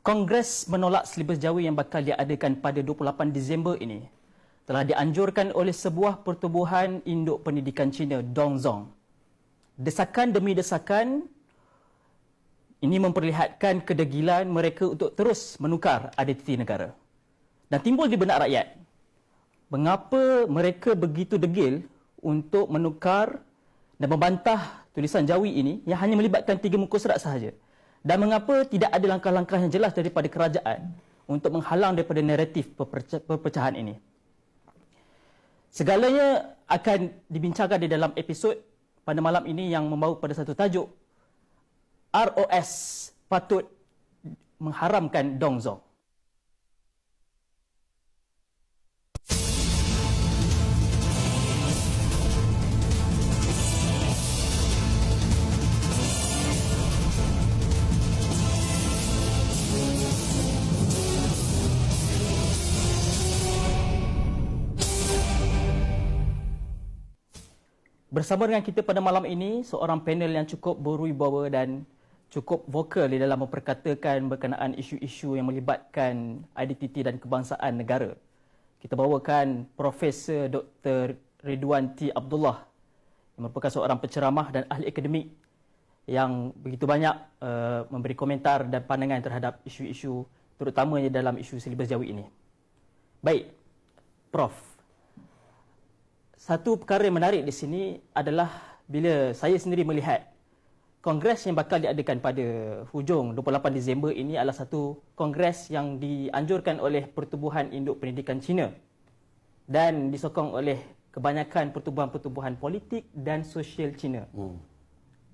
Kongres menolak silibus Jawi yang bakal diadakan pada 28 Disember ini telah dianjurkan oleh sebuah pertubuhan induk pendidikan Cina, Dongzhong. Desakan demi desakan ini memperlihatkan kedegilan mereka untuk terus menukar identiti negara. Dan timbul di benak rakyat, mengapa mereka begitu degil untuk menukar dan membantah tulisan Jawi ini yang hanya melibatkan 3 muka surat sahaja? Dan mengapa tidak ada langkah-langkah yang jelas daripada kerajaan untuk menghalang daripada naratif perpecahan ini? Segalanya akan dibincangkan di dalam episod pada malam ini yang membawa pada satu tajuk, ROS patut mengharamkan Dongzhong. Bersama dengan kita pada malam ini, seorang panel yang cukup berwibawa dan cukup vokal di dalam memperkatakan berkenaan isu-isu yang melibatkan identiti dan kebangsaan negara. Kita bawakan Profesor Dr. Ridwan T. Abdullah yang merupakan seorang penceramah dan ahli akademik yang begitu banyak memberi komentar dan pandangan terhadap isu-isu terutamanya dalam isu silibus Jawi ini. Baik, Prof. Satu perkara yang menarik di sini adalah bila saya sendiri melihat kongres yang bakal diadakan pada hujung 28 Disember ini adalah satu kongres yang dianjurkan oleh Pertubuhan Induk Pendidikan Cina dan disokong oleh kebanyakan pertubuhan-pertubuhan politik dan sosial Cina.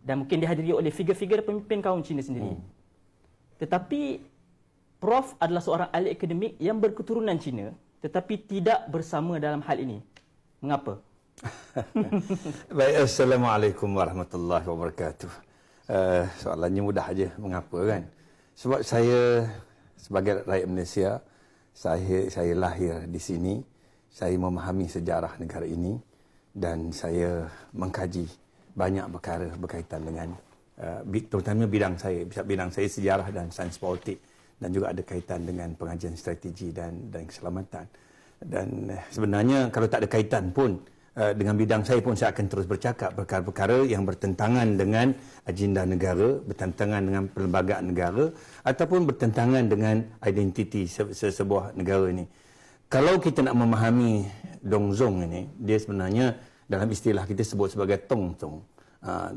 Dan mungkin dihadiri oleh figure-figure pemimpin kaum Cina sendiri. Tetapi Prof adalah seorang ahli akademik yang berketurunan Cina tetapi tidak bersama dalam hal ini. Mengapa? Baik, Assalamualaikum warahmatullahi wabarakatuh. Soalannya mudah aja, mengapa kan? Sebab saya sebagai rakyat Malaysia, saya lahir di sini, saya memahami sejarah negara ini dan saya mengkaji banyak perkara berkaitan dengan terutama bidang saya sejarah dan sains politik dan juga ada kaitan dengan pengajian strategi dan keselamatan. Dan sebenarnya kalau tak ada kaitan pun dengan bidang saya pun saya akan terus bercakap perkara-perkara yang bertentangan dengan agenda negara, bertentangan dengan perlembagaan negara ataupun bertentangan dengan identiti sebuah negara ini. Kalau kita nak memahami Dongzhong ini, dia sebenarnya dalam istilah kita sebut sebagai Tongzhong.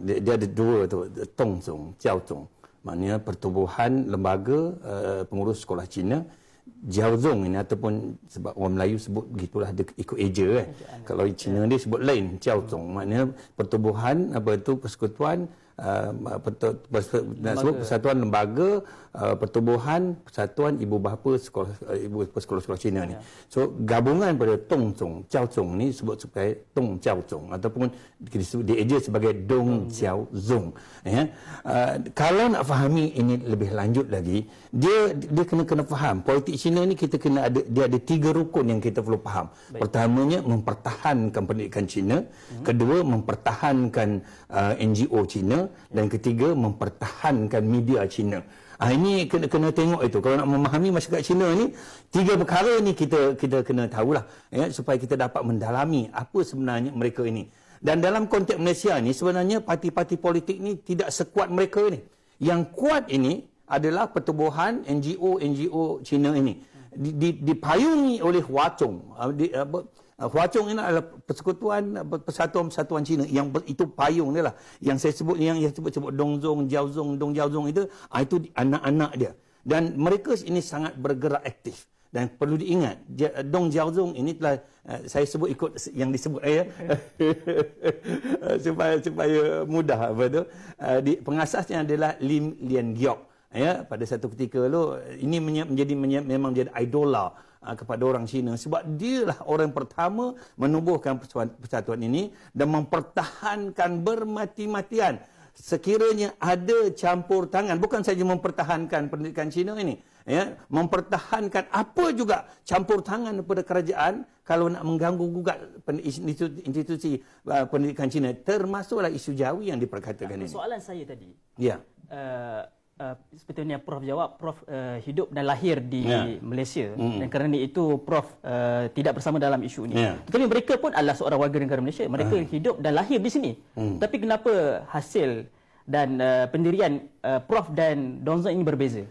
Dia ada dua tu, Tongzhong, Jiaozhong. Maknanya pertubuhan lembaga pengurus sekolah Cina. Jiaozhong ini ataupun sebab orang Melayu sebut begitulah, dia ikut eja kan. Kalau Cina dia sebut lain, Jiaozhong. Maknanya pertubuhan persekutuan persatuan lembaga pertubuhan persatuan ibu bapa sekolah Cina ni. So gabungan pada Tongzhong, Jiaozhong ni disebut sebagai Tong Jiaozhong ataupun dieja sebagai Dong Jiaozhong. Ya. Kalau nak fahami ini lebih lanjut lagi, dia kena faham politik Cina ni kita kena dia ada 3 rukun yang kita perlu faham. Baik. Pertamanya mempertahankan pendidikan Cina, kedua mempertahankan NGO Cina dan ketiga mempertahankan media Cina. Ini kena tengok itu. Kalau nak memahami masyarakat Cina ni, 3 perkara ni kita kena tahulah ya, supaya kita dapat mendalami apa sebenarnya mereka ini. Dan dalam konteks Malaysia ni sebenarnya parti-parti politik ni tidak sekuat mereka ni. Yang kuat ini adalah pertubuhan NGO Cina ini. Dipayungi oleh Hua Chong. Hua Chong ini adalah persekutuan persatuan Cina yang itu payung dia lah. Yang saya sebut yang sebut Dongzhong, Jiaozhong, Dong Jiaozhong itu anak-anak dia. Dan mereka ini sangat bergerak aktif. Dan perlu diingat, Dong Jiaozhong ini telah saya sebut ikut yang disebut ya. supaya mudah apa tu. Pengasasnya adalah Lim Lian Giok. Ya, pada satu ketika lu ini memang menjadi idola kepada orang Cina sebab dialah orang pertama menubuhkan persatuan ini dan mempertahankan bermati-matian sekiranya ada campur tangan, bukan saja mempertahankan pendidikan Cina ini ya, mempertahankan apa juga campur tangan daripada kerajaan kalau nak mengganggu gugat institusi pendidikan Cina, termasuklah isu Jawi yang diperkatakan ini. Soalan saya tadi. Ya. seperti yang Prof jawab, Prof hidup dan lahir di Malaysia dan kerana itu Prof tidak bersama dalam isu ini. Tetapi mereka pun adalah seorang warga negara Malaysia. Mereka hidup dan lahir di sini. Tapi kenapa hasil dan pendirian Prof dan Dong Zong ini berbeza?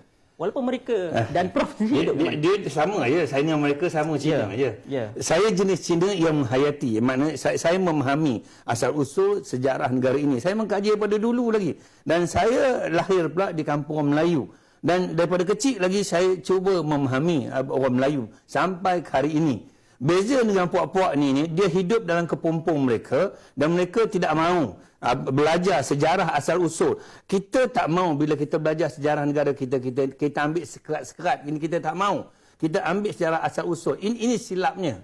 Walaupun mereka dan Prof hidup dia sama je, saya dengan mereka sama Cina je. Saya jenis Cina yang menghayati, maknanya saya memahami asal usul sejarah negara ini. Saya mengkaji daripada dulu lagi, dan saya lahir pula di kampung orang Melayu, dan daripada kecil lagi saya cuba memahami orang Melayu sampai ke hari ini. Beza dengan puak-puak ni, dia hidup dalam kepompong mereka dan mereka tidak mahu belajar sejarah asal usul. Kita tak mahu bila kita belajar sejarah negara kita ambil sekerat-sekerat. Ini kita tak mahu. Kita ambil sejarah asal usul. Ini silapnya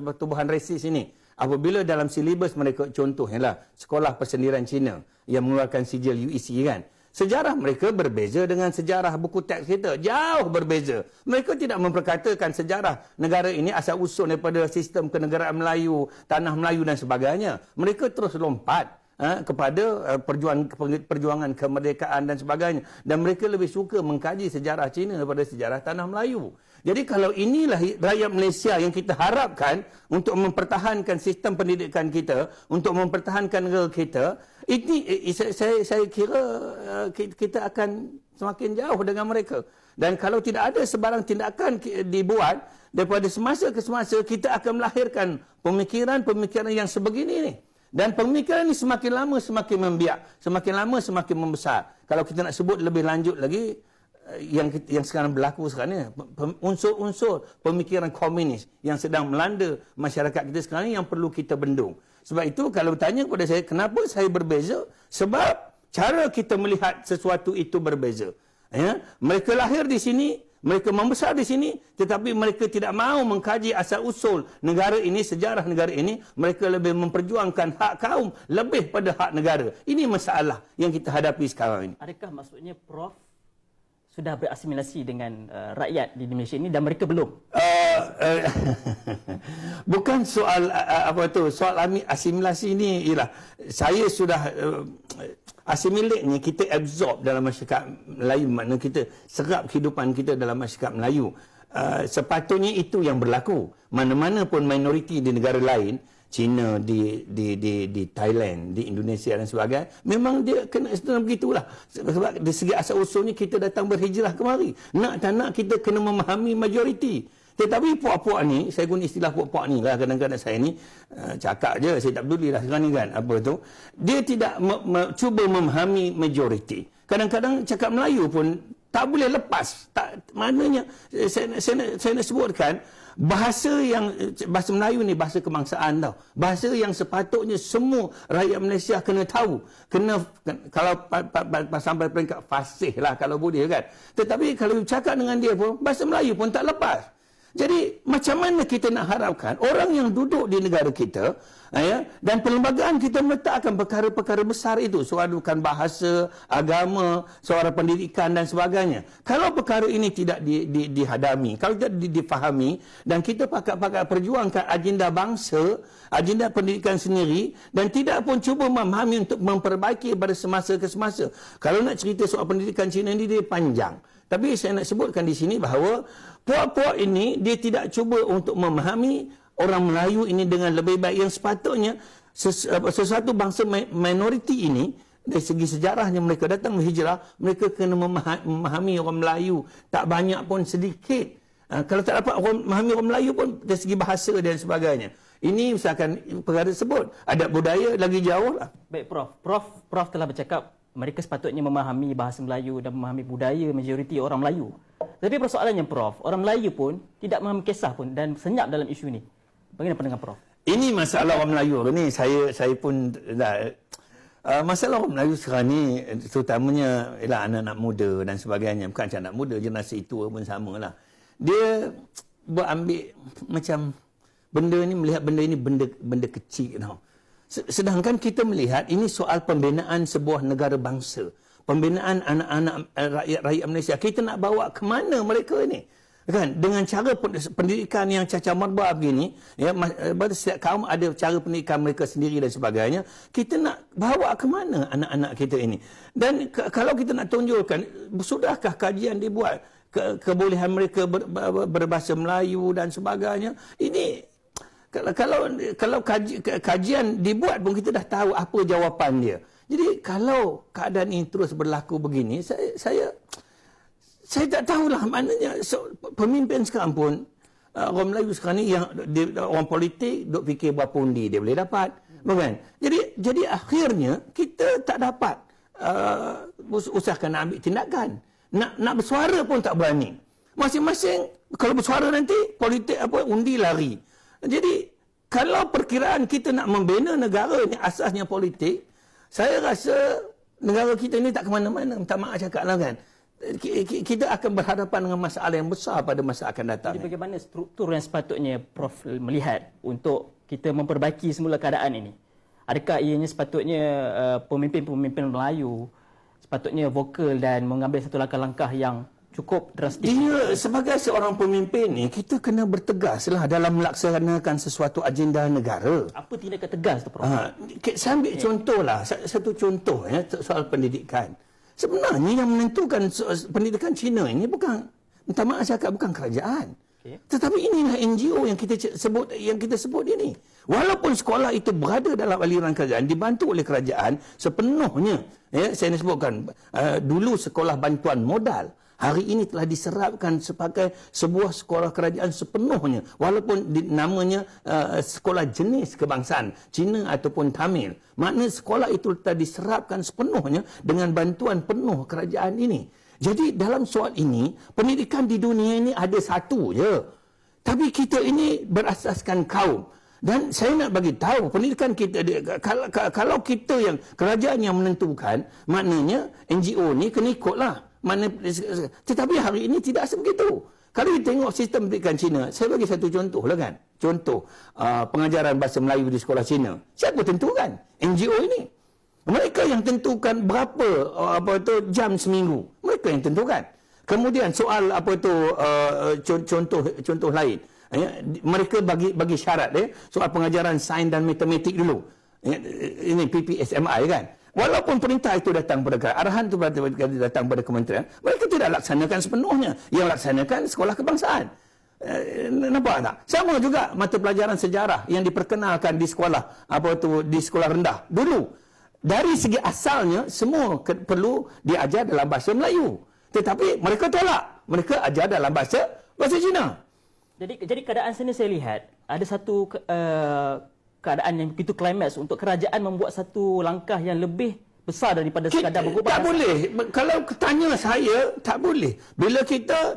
pertubuhan resis ini. Apabila dalam silibus mereka, contohnya lah Sekolah Persendirian Cina yang mengeluarkan sijil UEC kan. Sejarah mereka berbeza dengan sejarah buku teks kita. Jauh berbeza. Mereka tidak memperkatakan sejarah negara ini asal usul daripada sistem kenegaraan Melayu, tanah Melayu dan sebagainya. Mereka terus lompat kepada perjuangan kemerdekaan dan sebagainya. Dan mereka lebih suka mengkaji sejarah Cina daripada sejarah tanah Melayu. Jadi kalau inilah rakyat Malaysia yang kita harapkan untuk mempertahankan sistem pendidikan kita, untuk mempertahankan negara kita, ini saya kira kita akan semakin jauh dengan mereka. Dan kalau tidak ada sebarang tindakan dibuat, daripada semasa ke semasa kita akan melahirkan pemikiran-pemikiran yang sebegini ni. Dan pemikiran ini semakin lama semakin membiak, semakin lama semakin membesar. Kalau kita nak sebut lebih lanjut lagi, yang sekarang berlaku sekarang ni, unsur-unsur pemikiran komunis yang sedang melanda masyarakat kita sekarang ni yang perlu kita bendung. Sebab itu kalau tanya kepada saya, kenapa saya berbeza? Sebab cara kita melihat sesuatu itu berbeza. Mereka lahir di sini, mereka membesar di sini, tetapi mereka tidak mahu mengkaji asal-usul negara ini, sejarah negara ini. Mereka lebih memperjuangkan hak kaum lebih pada hak negara. Ini masalah yang kita hadapi sekarang ini. Adakah maksudnya Prof sudah berasimilasi dengan rakyat di Malaysia ini dan mereka belum? Bukan soal soal asimilasi ini ialah saya sudah assimilate-nya, kita absorb dalam masyarakat Melayu, maknanya kita serap kehidupan kita dalam masyarakat Melayu. Sepatutnya itu yang berlaku. Mana-mana pun minoriti di negara lain, Cina, di Thailand, di Indonesia dan sebagainya, memang dia kena sedang begitulah. Sebab dari segi asal usulnya kita datang berhijrah kemari. Nak tak nak kita kena memahami majoriti. Tetapi puak-puak ni, saya guna istilah puak-puak ni lah, kadang-kadang saya ni cakap je, saya tak peduli lah sekarang ni kan, apa tu. Dia tidak cuba memahami majoriti. Kadang-kadang cakap Melayu pun tak boleh lepas. Maknanya, saya nak sebutkan, bahasa Melayu ni bahasa kebangsaan tau. Bahasa yang sepatutnya semua rakyat Malaysia kena tahu. Kalau sampai peringkat fasih lah kalau boleh kan. Tetapi kalau cakap dengan dia pun, bahasa Melayu pun tak lepas. Jadi macam mana kita nak harapkan orang yang duduk di negara kita dan perlembagaan kita meletakkan perkara-perkara besar itu, soal bukan bahasa, agama, soal pendidikan dan sebagainya. Kalau perkara ini tidak dihadami, kalau tidak difahami dan kita pakat-pakat perjuangkan agenda bangsa, agenda pendidikan sendiri dan tidak pun cuba memahami untuk memperbaiki pada semasa ke semasa. Kalau nak cerita soal pendidikan Cina ini dia panjang. Tapi saya nak sebutkan di sini bahawa puak-puak ini dia tidak cuba untuk memahami orang Melayu ini dengan lebih baik. Yang sepatutnya sesuatu bangsa minoriti ini dari segi sejarahnya mereka datang berhijrah, mereka kena memahami orang Melayu tak banyak pun sedikit. Kalau tak dapat memahami orang Melayu pun dari segi bahasa dan sebagainya. Ini misalkan perkara tersebut. Adab budaya lagi jauh lah. Baik Prof telah bercakap mereka sepatutnya memahami bahasa Melayu dan memahami budaya majoriti orang Melayu. Tapi persoalannya Prof, orang Melayu pun tidak memahami kisah pun dan senyap dalam isu ini. Bagaimana pandangan Prof? Ini masalah orang Melayu ni, saya pun masalah orang Melayu sekarang ni terutamanya ialah anak-anak muda dan sebagainya. Bukan macam anak muda, generasi tua pun samalah. Dia berambil macam benda ni, melihat benda ini benda kecil tau. Sedangkan kita melihat ini soal pembinaan sebuah negara bangsa. Pembinaan anak-anak rakyat Malaysia. Kita nak bawa ke mana mereka ini? kan, dengan cara pendidikan yang cacar marbah begini, ya, setiap kaum ada cara pendidikan mereka sendiri dan sebagainya. Kita nak bawa ke mana anak-anak kita ini? Dan kalau kita nak tunjukkan, sudahkah kajian dibuat kebolehan mereka berbahasa Melayu dan sebagainya? Ini kalau kajian dibuat pun kita dah tahu apa jawapan dia. Jadi kalau keadaan ini terus berlaku begini, saya tak tahulah, maknanya pemimpin sekarang pun, orang Melayu sekarang ni, yang orang politik duk fikir berapa undi dia boleh dapat, bukan? Jadi akhirnya kita tak dapat usahakan nak ambil tindakan, nak bersuara pun tak berani. Masing-masing kalau bersuara nanti politik undi lari. Jadi kalau perkiraan kita nak membina negara ni asasnya politik, saya rasa negara kita ni tak ke mana-mana. Minta maaf cakaplah kan. Kita akan berhadapan dengan masalah yang besar pada masa akan datang. Jadi bagaimana struktur yang sepatutnya Prof melihat untuk kita memperbaiki semula keadaan ini? Adakah ianya sepatutnya pemimpin-pemimpin Melayu sepatutnya vokal dan mengambil satu langkah-langkah yang cukup drastik? Dia sebagai seorang pemimpin ni, kita kena bertegaslah dalam melaksanakan sesuatu agenda negara. Apa tindakan tegas tu, Prof? Saya ambil contohlah, satu contoh ya, soal pendidikan. Sebenarnya yang menentukan pendidikan Cina ini bukan, minta maaf cakap, bukan kerajaan. Tetapi inilah NGO yang kita sebut ini. Walaupun sekolah itu berada dalam aliran kerajaan, dibantu oleh kerajaan sepenuhnya. Ya, saya nak sebutkan, dulu sekolah bantuan modal, hari ini telah diserapkan sebagai sebuah sekolah kerajaan sepenuhnya. Walaupun namanya sekolah jenis kebangsaan, Cina ataupun Tamil. Maknanya sekolah itu telah diserapkan sepenuhnya dengan bantuan penuh kerajaan ini. Jadi dalam soal ini, pendidikan di dunia ini ada satu je. Tapi kita ini berasaskan kaum. Dan saya nak bagi tahu, pendidikan kita, kalau kita yang kerajaan yang menentukan, maknanya NGO ni kena ikutlah. Tetapi hari ini tidak sebegitu. Kalau kita tengok sistem pendidikan Cina, saya bagi satu contoh lah kan. Contoh pengajaran bahasa Melayu di sekolah Cina. Siapa tentukan? NGO ini. Mereka yang tentukan berapa jam seminggu. Mereka yang tentukan. Kemudian soal contoh lain. Mereka bagi syarat soal pengajaran sains dan matematik dulu. Ini PPSMI kan. Walaupun perintah itu datang pada arahan itu datang pada kementerian, mereka tidak laksanakan sepenuhnya. Yang laksanakan sekolah kebangsaan. Nampak tak? Sama juga mata pelajaran sejarah yang diperkenalkan di sekolah di sekolah rendah dulu. Dari segi asalnya semua perlu diajar dalam bahasa Melayu. Tetapi mereka tolak. Mereka ajar dalam bahasa Cina. Jadi keadaan sini saya lihat ada satu keadaan yang begitu klimaks untuk kerajaan membuat satu langkah yang lebih besar daripada sekadar berubah. Tak boleh. Kalau tanya saya, tak boleh. Bila kita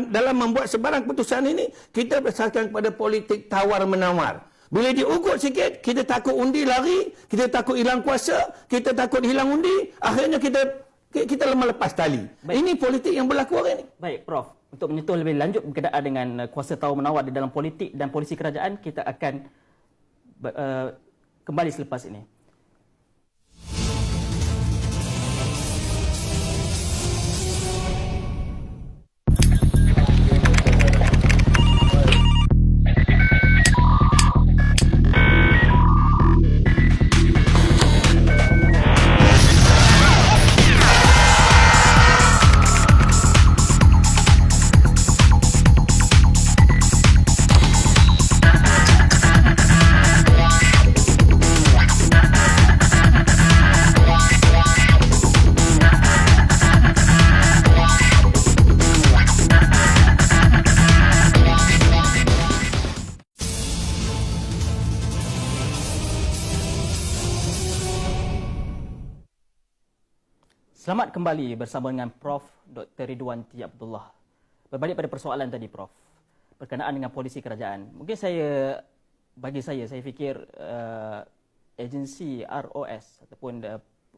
dalam membuat sebarang keputusan ini, kita berdasarkan kepada politik tawar-menawar. Bila diugut sikit, kita takut undi lari, kita takut hilang kuasa, kita takut hilang undi, akhirnya kita lemah lepas tali. Baik. Ini politik yang berlaku hari ini. Baik, Prof. Untuk menyentuh lebih lanjut berkenaan dengan kuasa tawar-menawar di dalam politik dan polisi kerajaan, kita akan kembali selepas ini. Selamat kembali bersama dengan Prof. Dr. Ridwan T. Abdullah. Berbalik pada persoalan tadi, Prof. Berkenaan dengan polisi kerajaan. Mungkin bagi saya fikir agensi ROS ataupun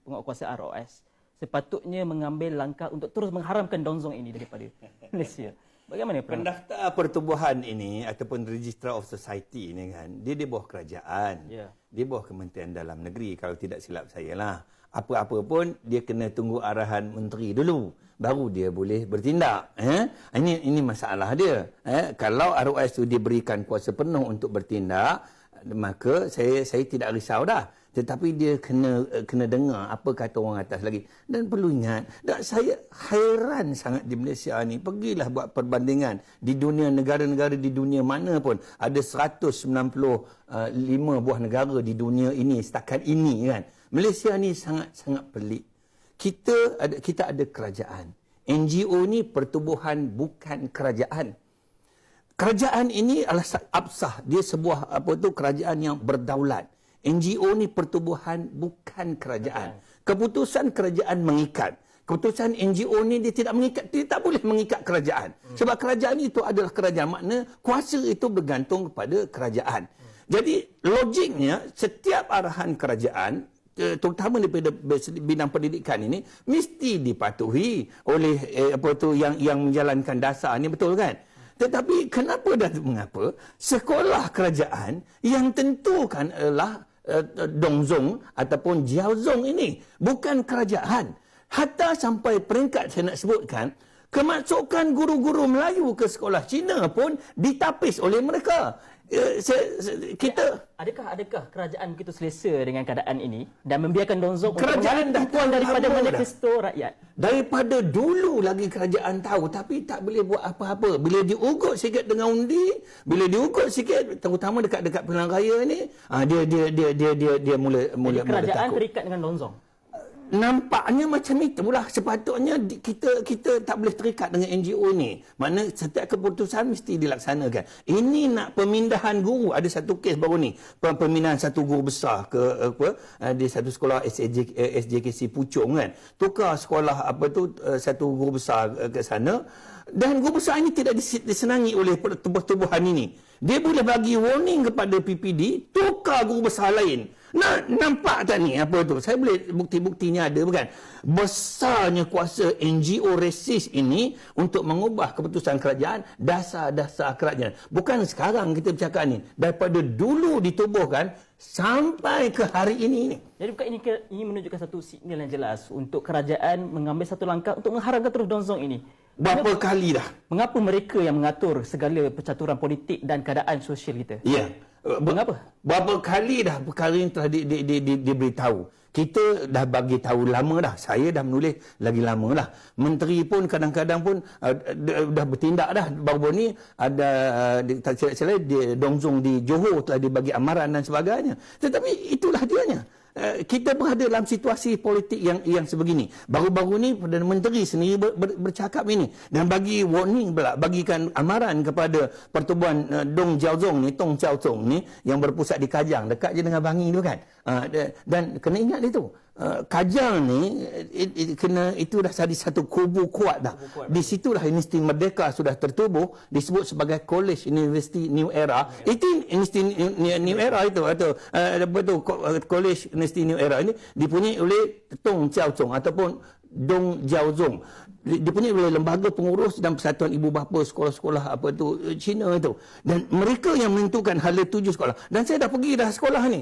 penguatkuasa ROS sepatutnya mengambil langkah untuk terus mengharamkan Dongzong ini daripada Malaysia. Bagaimana, Prof? Pendaftar pertubuhan ini ataupun Registrar of Society ini kan, dia di bawah kerajaan. Yeah. Di bawah Kementerian Dalam Negeri kalau tidak silap saya lah. Apa-apa pun dia kena tunggu arahan menteri dulu. baru dia boleh bertindak. Ini masalah dia. Kalau ROS itu diberikan kuasa penuh untuk bertindak, maka saya tidak risau dah. Tetapi dia kena dengar apa kata orang atas lagi. Dan perlu ingat, saya hairan sangat di Malaysia ni. Pergilah buat perbandingan di dunia, negara-negara di dunia mana pun. Ada 195 buah negara di dunia ini setakat ini kan. Malaysia ni sangat-sangat pelik. Kita ada kerajaan. NGO ni pertubuhan bukan kerajaan. Kerajaan ini adalah absah. Dia sebuah kerajaan yang berdaulat. NGO ni pertubuhan bukan kerajaan. Keputusan kerajaan mengikat. Keputusan NGO ni dia tidak mengikat. Dia tak boleh mengikat kerajaan. Sebab kerajaan itu adalah kerajaan. Makna kuasa itu bergantung kepada kerajaan. Jadi logiknya setiap arahan kerajaan, terutama daripada bidang pendidikan ini, mesti dipatuhi oleh yang menjalankan dasar ni, betul kan? Tetapi kenapa dan mengapa sekolah kerajaan yang tentukan adalah Dongzong ataupun Jiaozong ini bukan kerajaan. Hatta sampai peringkat saya nak sebutkan, kemasukan guru-guru Melayu ke sekolah Cina pun ditapis oleh mereka. Adakah kerajaan begitu selesa dengan keadaan ini dan membiarkan Dongzong kerajaan dah tuan daripada manifesto rakyat? Daripada dulu lagi kerajaan tahu, tapi tak boleh buat apa-apa. Bila diugut sikit dengan undi, bila diugut sikit, terutama dekat pilihan raya ni, dia mula kerajaan takut. terikat dengan Dongzong. Nampaknya macam itulah. Sepatutnya kita tak boleh terikat dengan NGO ni. Mana setiap keputusan mesti dilaksanakan. Ini nak pemindahan guru. Ada satu kes baru ni. Pemindahan satu guru besar di satu sekolah SJKC Puchong kan. Tukar sekolah satu guru besar ke sana. Dan guru besar ini tidak disenangi oleh pertubuhan ini. Dia boleh bagi warning kepada PPD, tukar guru besar lain. Nampak tak ni saya boleh bukti-buktinya ada bukan? Besarnya kuasa NGO resis ini untuk mengubah keputusan kerajaan, dasar-dasar kerajaan. Bukan sekarang kita bercakap ni, daripada dulu ditubuhkan sampai ke hari ini. Jadi bukan ini menunjukkan satu signal yang jelas untuk kerajaan mengambil satu langkah untuk mengharamkan terus Dongzong ini. Berapa kali dah? Mengapa mereka yang mengatur segala percaturan politik dan keadaan sosial kita? Ya. Mengapa? Berapa kali dah perkara ini telah diberitahu. Kita dah bagi tahu lama dah. Saya dah menulis lagi lama lah. Menteri pun kadang-kadang pun dah bertindak dah. Baru-baru ni ada Dongzong di Johor telah dibagi amaran dan sebagainya. Tetapi itulah dianya. Kita berada dalam situasi politik yang sebegini. Baru-baru ni Perdana Menteri sendiri bercakap ini dan bagi warning pula, bagikan amaran kepada pertubuhan Dong Jiaozong ni, Tong Jiaozong ni yang berpusat di Kajang, dekat je dengan Bangi tu kan. Dan kena ingat itu. Kajang ni itu dah jadi satu kubu kuat dah. Di situlah Universiti Merdeka sudah tertubuh, disebut sebagai College University New Era. Itu Universiti New Era itu atau College University New Era ini dipunyai oleh Tong Jiaozong ataupun Dong Jiaozong. Dipunyai oleh Lembaga Pengurus dan Persatuan Ibu Bapa Sekolah-sekolah Cina itu. Dan mereka yang menentukan hala tuju sekolah. Dan saya dah pergi dah sekolah ni.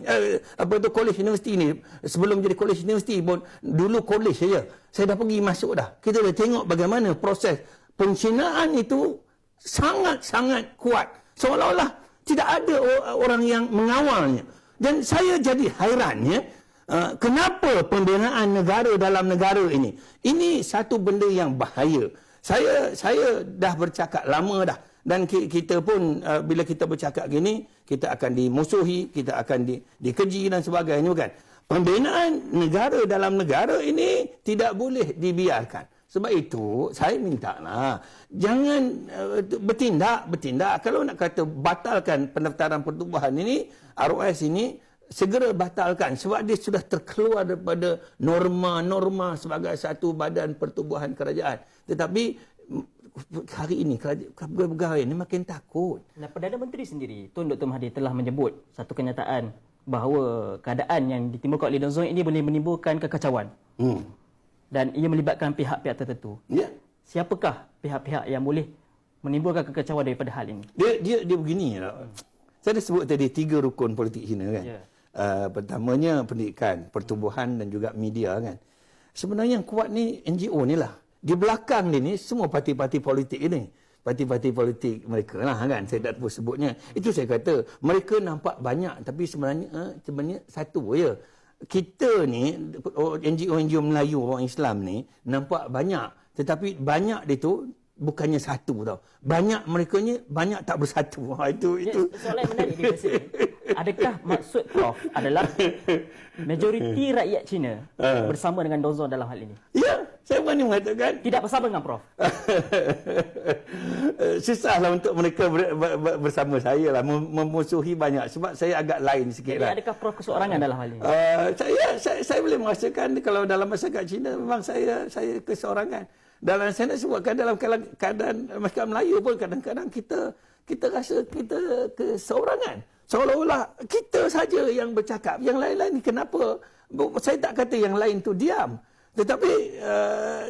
College University ni. Sebelum jadi College University pun dulu college saja. Saya dah pergi masuk dah. Kita dah tengok bagaimana proses pencinaan itu sangat-sangat kuat. Seolah-olah tidak ada orang yang mengawalnya. Dan saya jadi hairannya. Kenapa pembinaan negara dalam negara ini satu benda yang bahaya. Saya dah bercakap lama dah, dan kita pun bila kita bercakap gini, kita akan dimusuhi, kita akan dikeji dan sebagainya bukan. Pembinaan negara dalam negara ini tidak boleh dibiarkan. Sebab itu saya mintalah jangan bertindak. Kalau nak kata batalkan pendaftaran pertubuhan ini, ROS ini segera batalkan sebab dia sudah terkeluar daripada norma-norma sebagai satu badan pertubuhan kerajaan. Tetapi hari ini pegawai ini makin takut. Nah, Perdana Menteri sendiri, Tun Dr. Mahathir telah menyebut satu kenyataan bahawa keadaan yang ditimbulkan oleh Dongzong ini boleh menimbulkan kekacauan. Dan ia melibatkan pihak-pihak tertentu. Ya. Siapakah pihak-pihak yang boleh menimbulkan kekacauan daripada hal ini? Dia begini. Saya dah sebut tadi 3 rukun politik Cina kan. Yeah. Pertamanya pendidikan, pertubuhan dan juga media kan. Sebenarnya yang kuat ni NGO ni lah. Di belakang dia ni semua parti-parti politik ini. Parti-parti politik mereka lah kan. Saya tak tahu sebutnya. Itu saya kata. Mereka nampak banyak. Tapi sebenarnya satu je. Kita ni, NGO-NGO Melayu, orang Islam ni, nampak banyak. Tetapi banyak dia tu bukannya satu tau. Banyak mereka ni banyak tak bersatu. Itu. Soalan yang menarik di sini. Adakah maksud Prof adalah majoriti rakyat Cina bersama dengan Dong Zong dalam hal ini? Ya, saya berani mengatakan. Tidak bersama dengan Prof. Susahlah untuk mereka bersama saya lah. Memusuhi banyak. Sebab saya agak lain sikit lah. Jadi adakah Prof keseorangan dalam hal ini? Saya boleh merasakan kalau dalam masyarakat Cina memang saya keseorangan. Dalam saya nak sebutkan dalam keadaan masyarakat Melayu pun kadang-kadang kita rasa kita keseorangan. Seolah-olah kita saja yang bercakap. Yang lain-lain ni kenapa? Saya tak kata yang lain tu diam. Tetapi,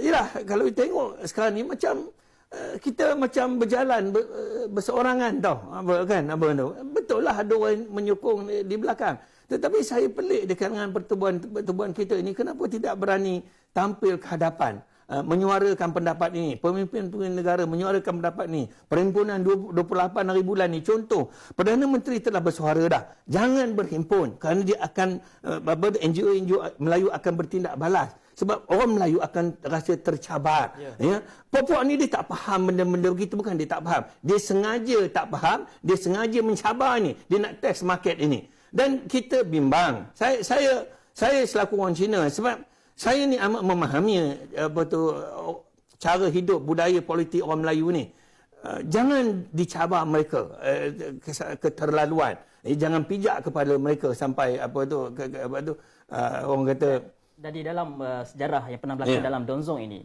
yalah, kalau kita tengok sekarang ni macam kita macam berjalan berseorangan tau. Kan? Betul lah ada orang menyokong di belakang. Tetapi saya pelik dengan pertubuhan kita ini. Kenapa tidak berani tampil ke hadapan? Menyuarakan pendapat ini. Pemimpin-pemimpin negara menyuarakan pendapat ini. Perhimpunan 28 hari bulan ini. Contoh, Perdana Menteri telah bersuara dah. Jangan berhimpun. Kerana dia akan, NGO Melayu akan bertindak balas. Sebab orang Melayu akan rasa tercabar. Ya. Puak-puak ni dia tak faham benda-benda begitu. Bukan dia tak faham. Dia sengaja tak faham. Dia sengaja mencabar ni. Dia nak test market ini. Dan kita bimbang. Saya selaku orang Cina, sebab saya ni amat memahami cara hidup, budaya politik orang Melayu ni. Jangan dicabar mereka keterlaluan. Jangan pijak kepada mereka sampai orang kata. Jadi dalam sejarah yang pernah berlaku dalam Dong Zong ini,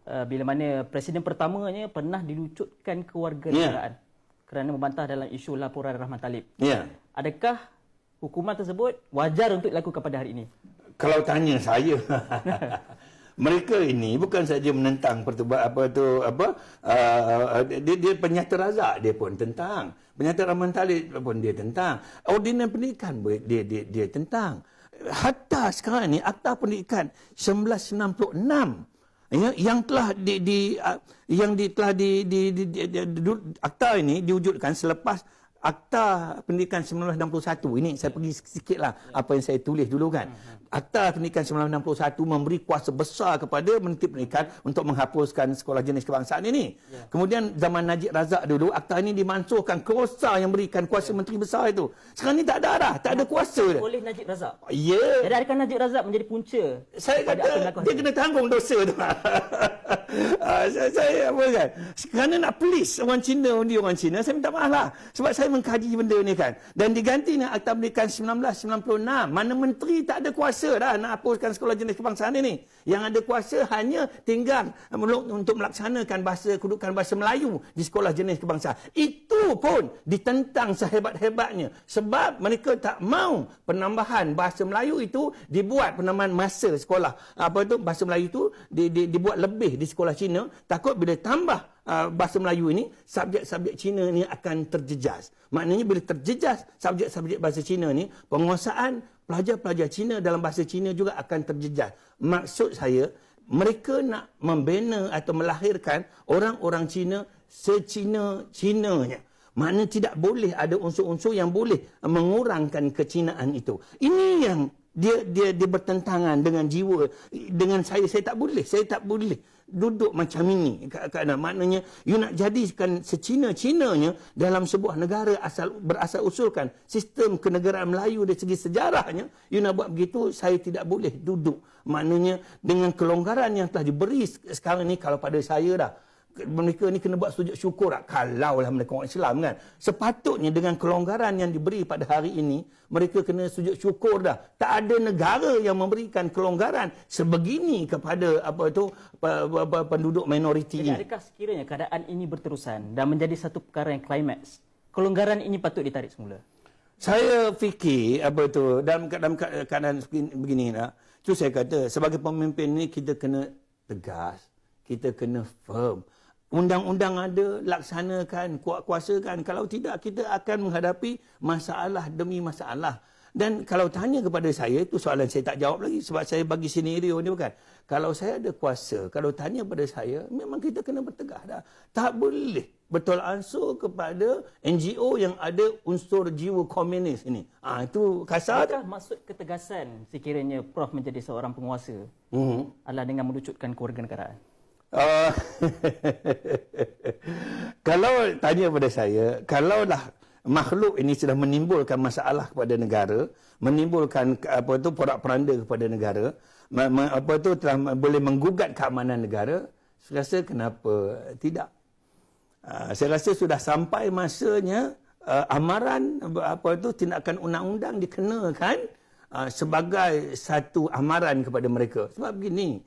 bila mana presiden pertamanya pernah dilucutkan kewarganegaraan kerana membantah dalam isu laporan Rahman Talib. Adakah hukuman tersebut wajar untuk dilakukan pada hari ini? Kalau tanya saya, mereka ini bukan saja menentang dia penyata razak dia pun tentang, penyata Rahman Talib pun dia tentang, ordinan pendidikan dia tentang, hatta sekarang ni Akta Pendidikan 1996 yang telah akta ini diwujudkan selepas Akta Pendidikan 1961. Ini saya pergi sikitlah apa yang saya tulis dulu kan. Akta Pendidikan 1961 memberi kuasa besar kepada Menteri Pendidikan untuk menghapuskan sekolah jenis kebangsaan ini. Kemudian zaman Najib Razak dulu, akta ini dimansuhkan, kuasa yang berikan kuasa menteri besar itu. Sekarang ni tak ada dah, tak ada kuasa dah. Oleh Najib Razak. Ya. Jadi adakah Najib Razak menjadi punca? Saya kata dia kena tanggung dosa tu. Saya apa kan? Kerana nak please orang Cina, orang Cina, saya minta maaf lah. Sebab saya mengkaji benda ni kan. Dan diganti dengan Akta Pendidikan 1996. Mana menteri tak ada kuasa dah nak hapuskan sekolah jenis kebangsaan ini. Yang ada kuasa hanya tinggal untuk melaksanakan kedudukan bahasa Melayu di sekolah jenis kebangsaan. Itu pun ditentang sehebat-hebatnya. Sebab mereka tak mau penambahan bahasa Melayu itu dibuat penambahan masa sekolah. Bahasa Melayu itu dibuat lebih di sekolah Cina. Takut bila tambah bahasa Melayu ini, subjek-subjek Cina ni akan terjejas. Maknanya bila terjejas subjek-subjek bahasa Cina ni, penguasaan pelajar-pelajar Cina dalam bahasa Cina juga akan terjejas. Maksud saya, mereka nak membina atau melahirkan orang-orang Cina secina-cinanya. Maknanya tidak boleh ada unsur-unsur yang boleh mengurangkan kecinaan itu. Ini yang dia bertentangan dengan jiwa. Dengan saya tak boleh duduk macam ini. Maknanya you nak jadikan secina-cinanya dalam sebuah negara berasal usulkan sistem kenegaraan Melayu dari segi sejarahnya, you nak buat begitu, saya tidak boleh duduk. Maknanya dengan kelonggaran yang telah diberi sekarang ni, kalau pada saya dah, mereka ni kena buat sujud syukur kalaulah mereka orang Islam kan. Sepatutnya dengan kelonggaran yang diberi pada hari ini, mereka kena sujud syukur dah. Tak ada negara yang memberikan kelonggaran sebegini kepada penduduk minoriti ini. Jadi adakah sekiranya keadaan ini berterusan dan menjadi satu perkara yang klimaks, kelonggaran ini patut ditarik semula? Saya fikir dalam keadaan begini lah. Itu saya kata sebagai pemimpin ni kita kena tegas, kita kena firm. Undang-undang ada, laksanakan, kuasakan. Kalau tidak, kita akan menghadapi masalah demi masalah. Dan kalau tanya kepada saya, itu soalan saya tak jawab lagi sebab saya bagi senario ni bukan. Kalau saya ada kuasa, kalau tanya pada saya, memang kita kena bertegah dah. Tak boleh betul ansur kepada NGO yang ada unsur jiwa komunis ini. Itu kasar. Adakah maksud ketegasan sekiranya Prof menjadi seorang penguasa adalah dengan melucutkan kewarganegaraan? Kalau tanya pada saya, kalaulah makhluk ini sudah menimbulkan masalah kepada negara, menimbulkan porak-poranda kepada negara, telah boleh menggugat keamanan negara, saya rasa kenapa tidak? Saya rasa sudah sampai masanya amaran tindakan undang-undang dikenakan sebagai satu amaran kepada mereka. Sebab begini,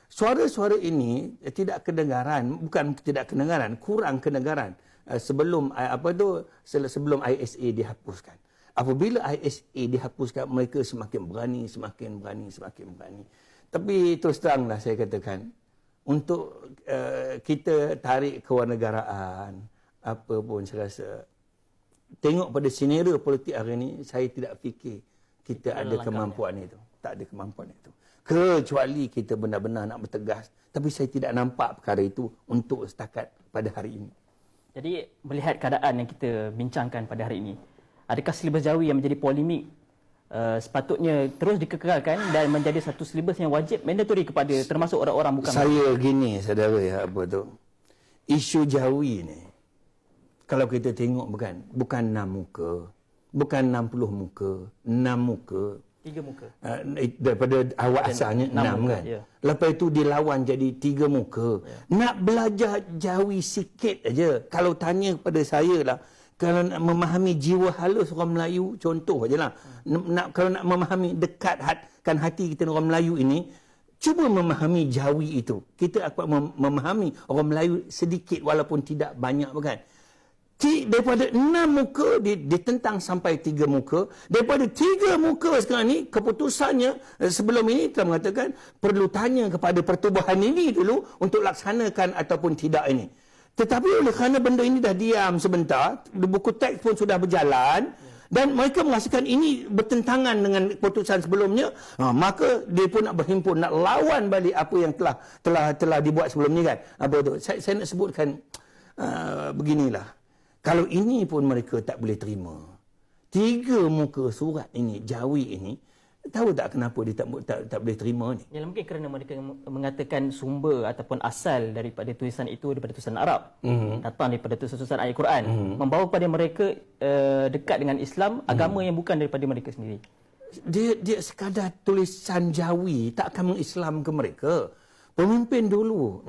suara-suara ini tidak kedengaran, bukan tidak kedengaran, kurang kedengaran sebelum sebelum ISA dihapuskan. Apabila ISA dihapuskan, mereka semakin berani. Tapi terus teranglah saya katakan, untuk kita tarik kewarganegaraan apa pun, saya rasa tengok pada senario politik hari ini, saya tidak fikir kita ada kemampuan itu. Tak ada kemampuan itu. Kecuali kita benar-benar nak bertegas. Tapi saya tidak nampak perkara itu untuk setakat pada hari ini. Jadi melihat keadaan yang kita bincangkan pada hari ini, adakah silibus Jawi yang menjadi polemik sepatutnya terus dikekalkan dan menjadi satu silibus yang wajib mandatory kepada termasuk orang-orang bukan? Saya gini saudara, isu Jawi ni kalau kita tengok bukan 6 muka, bukan 60 muka, 6 muka. 3 muka. Daripada awal asalnya 6 kan. Ya. Lepas itu dilawan jadi 3 muka. Ya. Nak belajar Jawi sikit aja. Kalau tanya kepada saya lah, kalau nak memahami jiwa halus orang Melayu, contoh aja lah. Kalau nak memahami dekatkan hati kita orang Melayu ini, cuba memahami Jawi itu. Kita akan memahami orang Melayu sedikit walaupun tidak banyak bukan. Daripada 6 muka ditentang sampai 3 muka. Daripada 3 muka sekarang ni, keputusannya sebelum ini telah mengatakan perlu tanya kepada pertubuhan ini dulu untuk laksanakan ataupun tidak ini. Tetapi oleh kerana benda ini dah diam sebentar, buku teks pun sudah berjalan dan mereka merasakan ini bertentangan dengan keputusan sebelumnya, maka dia pun nak berhimpun, nak lawan balik apa yang telah dibuat sebelum ni kan. Saya nak sebutkan beginilah. Kalau ini pun mereka tak boleh terima. 3 muka surat ini, Jawi ini, tahu tak kenapa dia tak boleh terima ni? Ya, mungkin kerana mereka mengatakan sumber ataupun asal daripada tulisan itu daripada tulisan Arab. Datang daripada tulisan ayat Quran. Membawa kepada mereka dekat dengan Islam, agama yang bukan daripada mereka sendiri. Dia sekadar tulisan Jawi, tak akan mengislamkan mereka. Pemimpin dulu,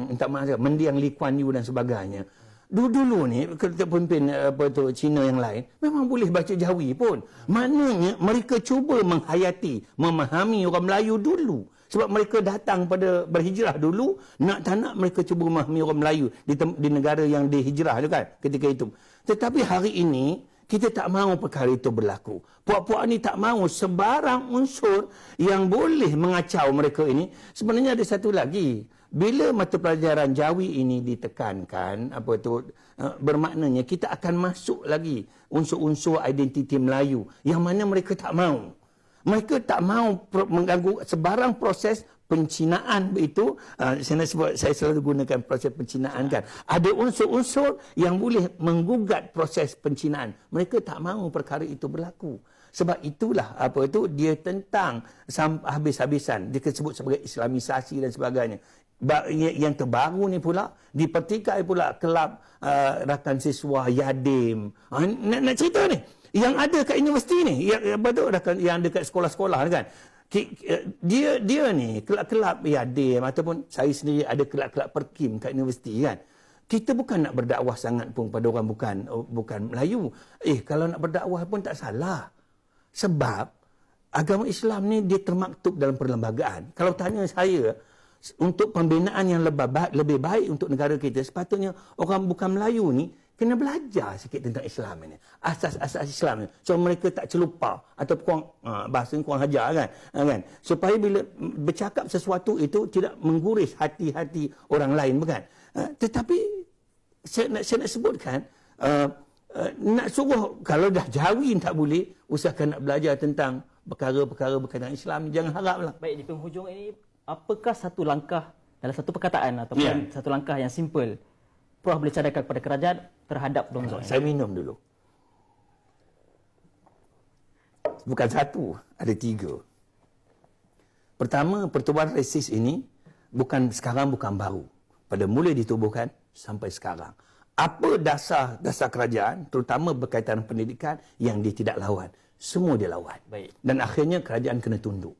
mendiang Lee Kuan Yew dan sebagainya, dulu ni pemimpin Cina yang lain memang boleh baca Jawi pun. Maknanya mereka cuba menghayati, memahami orang Melayu dulu. Sebab mereka datang pada berhijrah dulu, nak tak nak mereka cuba memahami orang Melayu di negara yang dihijrah tu kan ketika itu. Tetapi hari ini kita tak mahu perkara itu berlaku. Puak-puak ni tak mahu sebarang unsur yang boleh mengacau mereka ini. Sebenarnya ada satu lagi. Bila mata pelajaran Jawi ini ditekankan, bermaknanya kita akan masuk lagi unsur-unsur identiti Melayu yang mana mereka tak mahu. Mereka tak mahu mengganggu sebarang proses pencinaan itu. Saya selalu gunakan proses pencinaan kan. Ada unsur-unsur yang boleh menggugat proses pencinaan. Mereka tak mahu perkara itu berlaku. Sebab itulah dia tentang habis-habisan. Dia disebut sebagai Islamisasi dan sebagainya. Yang terbaru ni pula dipertikai pula kelab rakan siswa Yadim. Nak cerita ni yang ada kat universiti ni, yang dekat sekolah-sekolah kan. Dia ni kelab-kelab Yadim ataupun saya sendiri ada kelab-kelab Perkim kat universiti kan. Kita bukan nak berdakwah sangat pun pada orang bukan Melayu. Kalau nak berdakwah pun tak salah. Sebab agama Islam ni dia termaktub dalam perlembagaan. Kalau tanya saya, untuk pembinaan yang lebih baik untuk negara kita, sepatutnya orang bukan Melayu ni kena belajar sikit tentang Islam ini. Asas-asas Islam ni. So mereka tak celupa ataupun bahasa ni kurang hajar kan. Supaya bila bercakap sesuatu itu tidak mengguris hati-hati orang lain bukan. Tetapi saya nak sebutkan, nak suruh kalau dah Jawi tak boleh, usahakan nak belajar tentang perkara-perkara berkaitan Islam, jangan haraplah. Baik, di penghujung ini, apakah satu langkah dalam satu perkataan ataupun satu langkah yang simple Prof boleh cadangkan kepada kerajaan terhadap Dong Zong? Saya minum dulu. Bukan satu, ada 3. Pertama, pertubuhan resis ini sekarang bukan baru. Pada mula ditubuhkan sampai sekarang. Apa dasar kerajaan, terutama berkaitan pendidikan, yang dia tidak lawan? Semua dia lawan. Baik. Dan akhirnya kerajaan kena tunduk.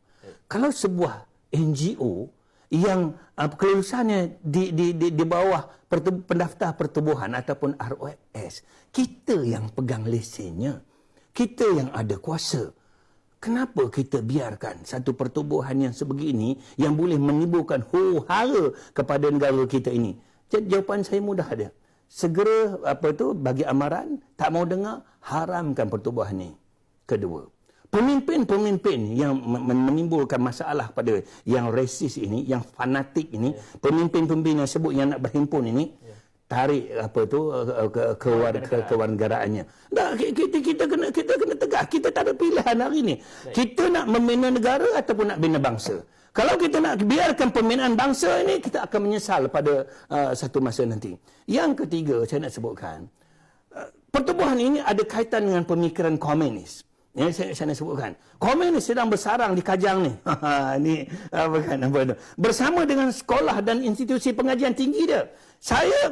Kalau sebuah NGO yang kelulusannya di bawah pendaftar pertubuhan ataupun ROS, kita yang pegang lesennya, kita yang ada kuasa. Kenapa kita biarkan satu pertubuhan yang sebegini yang boleh menimbulkan huru-hara kepada negara kita ini? Jawapan saya mudah dia. Segera bagi amaran, tak mau dengar, haramkan pertubuhan ini. Kedua, pemimpin-pemimpin yang menimbulkan masalah pada yang resis ini, yang fanatik ini, pemimpin-pemimpin yang sebut yang nak berhimpun ini, tarik kewarganegaraannya. Kita kena tegak. Kita tak ada pilihan hari ini. Kita nak membina negara ataupun nak bina bangsa. Kalau kita nak biarkan pembinaan bangsa ini, kita akan menyesal pada satu masa nanti. Yang ketiga, saya nak sebutkan, pertubuhan ini ada kaitan dengan pemikiran komunis. Yang saya nak sebutkan. Komunis sedang bersarang di Kajang ni. Bersama dengan sekolah dan institusi pengajian tinggi dia. Saya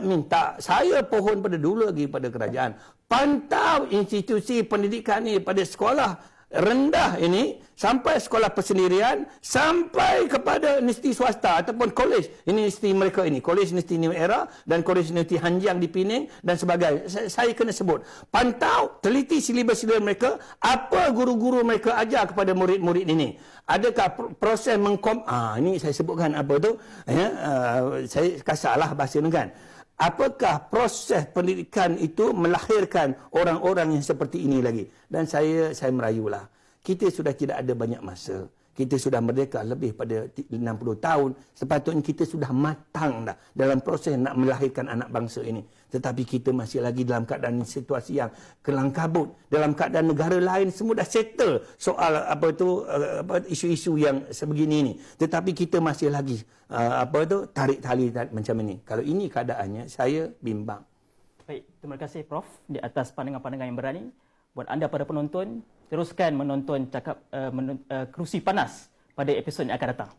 pohon pada dulu lagi pada kerajaan. Pantau institusi pendidikan ni pada sekolah rendah ini, sampai sekolah persendirian, sampai kepada universiti swasta ataupun kolej universiti mereka ini. Kolej Universiti New Era dan kolej Universiti Hanjiang di Penang dan sebagainya. Saya kena sebut. Pantau, teliti silibus-silibus mereka, apa guru-guru mereka ajar kepada murid-murid ini. Adakah proses ini saya sebutkan apa tu? Saya kasarlah bahasa ni kan. Apakah proses pendidikan itu melahirkan orang-orang yang seperti ini lagi? Dan saya merayulah. Kita sudah tidak ada banyak masa. Kita sudah merdeka lebih pada 60 tahun. Sepatutnya kita sudah matang dah dalam proses nak melahirkan anak bangsa ini. Tetapi kita masih lagi dalam keadaan situasi yang kelang kabut. Dalam keadaan negara lain semua dah settle soal isu-isu yang sebegini ini. Tetapi kita masih lagi tarik tali macam ini. Kalau ini keadaannya, saya bimbang. Baik, terima kasih Prof di atas pandangan-pandangan yang berani. Buat anda para penonton, teruskan menonton Kerusi Panas pada episod yang akan datang.